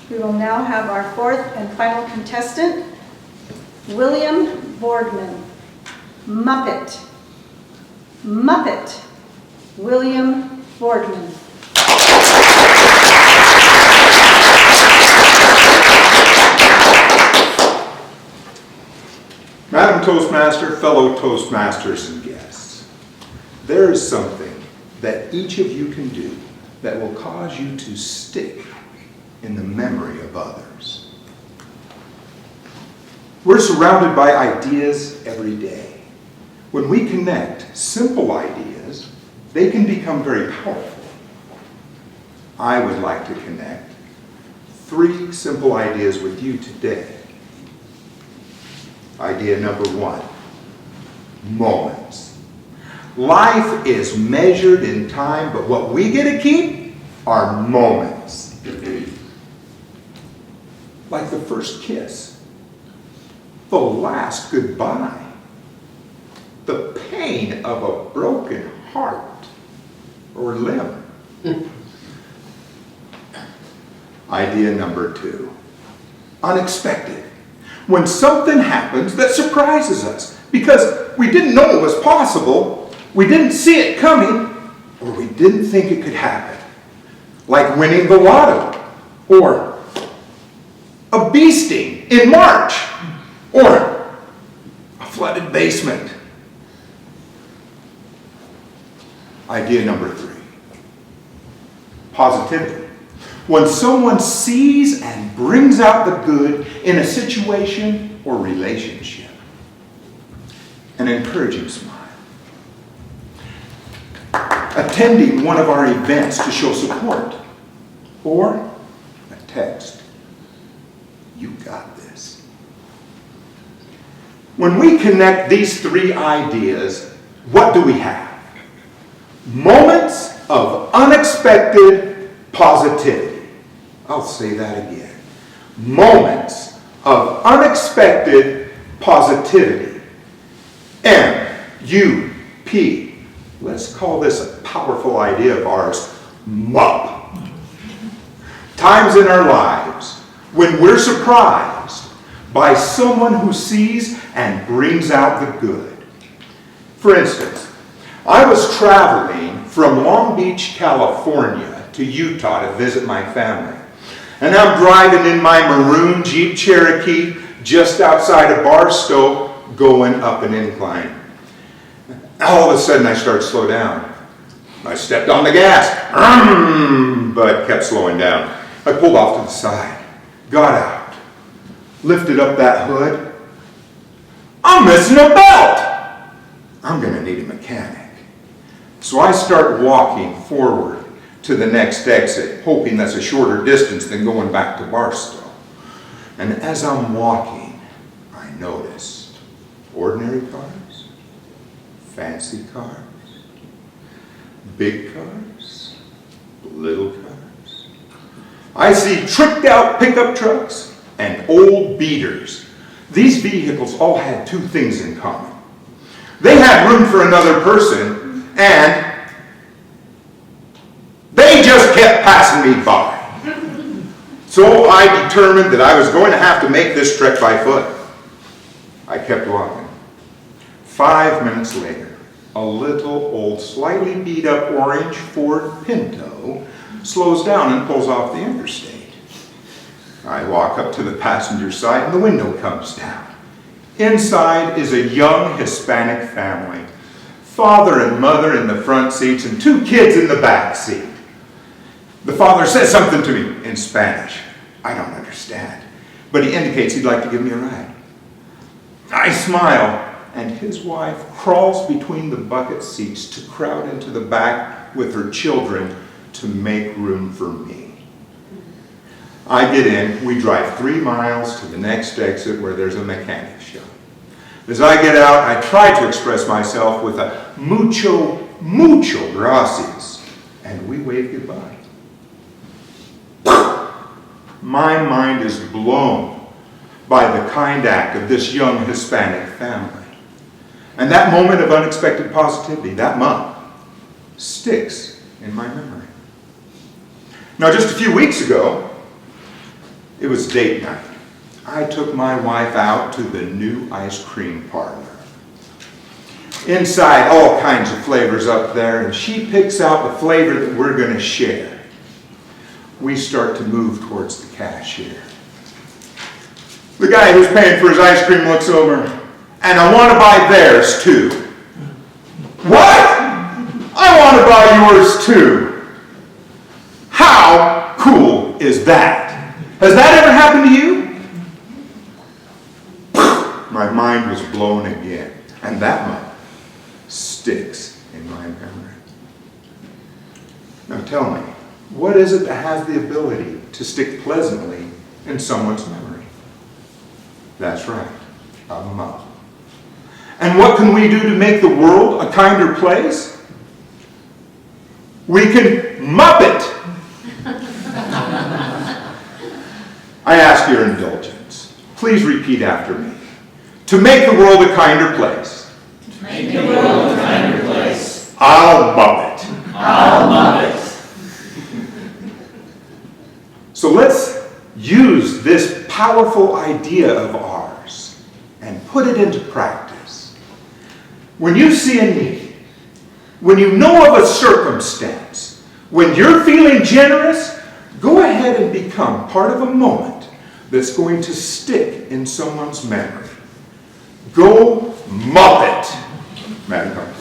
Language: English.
We will now have our fourth and final contestant, William Boardman. Muppet. Muppet. William Boardman. Madam Toastmaster, fellow Toastmasters and guests, there is something that each of you can do that will cause you to stick in the memory of others. We're surrounded by ideas every day. When we connect simple ideas, they can become very powerful. I would like to connect 3 simple ideas with you today. Idea number 1, moments. Life is measured in time, but what we get to keep are moments. Like the first kiss, the last goodbye, the pain of a broken heart or limb. Idea number 2, unexpected. When something happens that surprises us because we didn't know it was possible, we didn't see it coming, or we didn't think it could happen. Like winning the lotto, or a bee sting in March, or a flooded basement. Idea number 3, positivity. When someone sees and brings out the good in a situation or relationship. An encouraging smile. Attending one of our events to show support. Or a text. You got this. When we connect these 3 ideas, what do we have? Moments of unexpected positivity. I'll say that again. Moments of unexpected positivity. MUP. Let's call this a powerful idea of ours, MUP. Times in our lives when we're surprised by someone who sees and brings out the good. For instance, I was traveling from Long Beach, California to Utah to visit my family. And I'm driving in my maroon Jeep Cherokee just outside of Barstow going up an incline. All of a sudden I start to slow down. I stepped on the gas, but kept slowing down. I pulled off to the side, got out, lifted up that hood. I'm missing a belt. I'm going to need a mechanic. So I start walking forward to the next exit, hoping that's a shorter distance than going back to Barstow. And as I'm walking, I noticed ordinary cars, fancy cars, big cars, little cars. I see tricked out pickup trucks and old beaters. These vehicles all had 2 things in common. They had room for another person, and they just kept passing me by. So I determined that I was going to have to make this trek by foot. I kept walking. 5 minutes later, a little old, slightly beat up orange Ford Pinto slows down and pulls off the interstate. I walk up to the passenger side and the window comes down. Inside is a young Hispanic family. Father and mother in the front seats and 2 kids in the back seat. The father says something to me in Spanish. I don't understand, but he indicates he'd like to give me a ride. I smile, and his wife crawls between the bucket seats to crowd into the back with her children to make room for me. I get in, we drive 3 miles to the next exit where there's a mechanic shop. As I get out, I try to express myself with a mucho gracias, and we wave goodbye. My mind is blown by the kind act of this young Hispanic family. And that moment of unexpected positivity, that MUP, sticks in my memory. Now, just a few weeks ago, It was date night. I took my wife out to the new ice cream parlor. Inside, all kinds of flavors up there, and she picks out the flavor that we're going to share. We start to move towards the cashier. The guy who's paying for his ice cream looks over, and I want to buy theirs too. What? I want to buy yours too. How cool is that? Has that ever happened to you? My mind was blown again, and that moment sticks in my memory. Now tell me, what is it that has the ability to stick pleasantly in someone's memory? That's right, a MUP. And what can we do to make the world a kinder place? We can MUP it. I ask your indulgence. Please repeat after me. To make the world a kinder place. To make the world a kinder place. I'll MUP it. I'll MUP it. So let's use this powerful idea of ours and put it into practice. When you see a need, when you know of a circumstance, when you're feeling generous, go ahead and become part of a moment that's going to stick in someone's memory. Go MUP it. Madam Clerk.